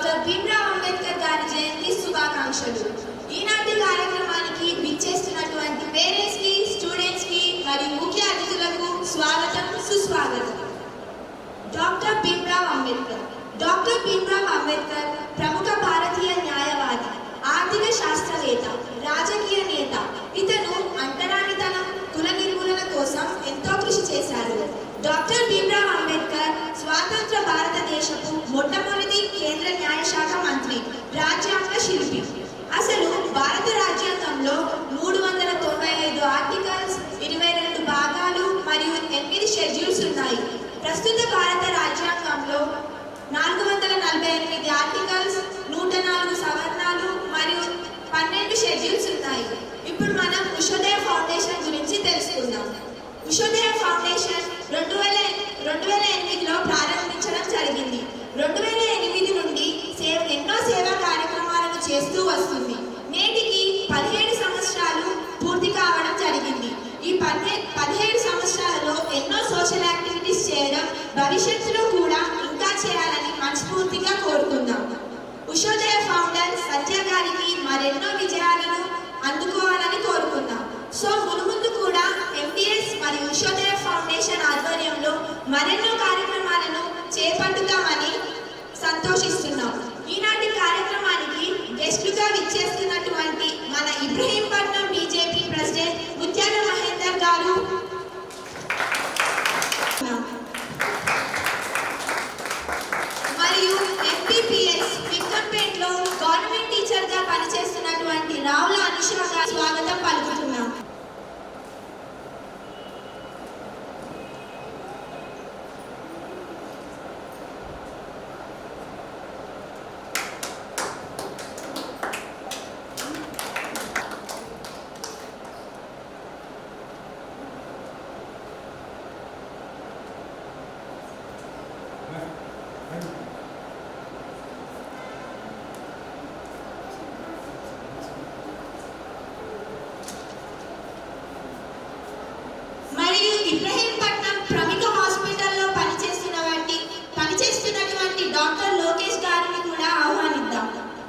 Doctor Bhimrao Ambedkar గారి జయంతి శుభాకాంక్షలు. ఈనాటి కార్యక్రమానికి విచ్చేస్తున్నటువంటి పేరెంట్స్ కి, స్టూడెంట్స్ కి మరియు ముఖ్య అతిథులకు స్వాగతం, సుస్వాగతం. డాక్టర్ భీమ్రావ్ అంబేద్కర్. డాక్టర్ భీమ్రావ్ అంబేద్కర్ ప్రముఖ భారతీయ న్యాయవాది, ఆర్థిక శాస్త్రవేత్త, రాజకీయ నేత. ఇతను అంటరానితనం, కుల నిర్మూలన కోసం ఎంతో కృషి చేశారు. డాక్టర్ భీమ్రావ్ అంబేద్కర్ స్వాతంత్ర భారతదేశపు మొట్టమొదటి కేంద్ర న్యాయశాఖ మంత్రి, రాజ్యాంగ శిల్పి. అసలు భారత రాజ్యాంగంలో 395 ఆర్టికల్స్, 22 భాగాలు మరియు 8 షెడ్యూల్స్ ఉన్నాయి. ప్రస్తుత భారత రాజ్యాంగంలో 448 ఆర్టికల్స్, 104 సవరణలు మరియు 12 షెడ్యూల్స్ ఉన్నాయి. ఇప్పుడు మనం ఉషోదయ ఫౌండేషన్ గురించి తెలుసుకుందాం. ఉషోదయ ఫౌండేషన్ 2008లో ప్రారంభించడం జరిగింది. 2008 నుండి ఎన్నో సేవా కార్యక్రమాలను చేస్తూ వస్తుంది. నేటికి 17 సంవత్సరాలు పూర్తి కావడం జరిగింది. ఈ 17 సంవత్సరాలలో ఎన్నో సోషల్ యాక్టివిటీస్ చేయడం, భవిష్యత్తులో కూడా ఇంకా చేయాలని మనస్ఫూర్తిగా కోరుకుందాం. ఉషోదయ ఫౌండర్ సత్య గారికి మరెన్నో విజయాలను అందుకోవాలని కోరుకుందాం. సో మునుముందు కూడా MDS మరియు ఉషోదయ ఫౌండేషన్ ఆధ్వర్యంలో మరెన్నో కార్యక్రమాలను చేపట్టుతామని సంతోషిస్తున్నాం. ఈనాటి కార్యక్రమానికి గెస్టులుగా విచ్చేస్తున్నటువంటి మన ఇబ్రహీంపట్నం బీజేపీ ప్రెసిడెంట్ ముత్యాల మహేందర్ గారు, మరియు MPPS విక్కంపేటలో గవర్నమెంట్ టీచర్ గా పనిచేస్తున్నటువంటి రావుల అనుష గారు స్వాగతం పలుకుతున్నాం. మరియు ఇబ్రహీం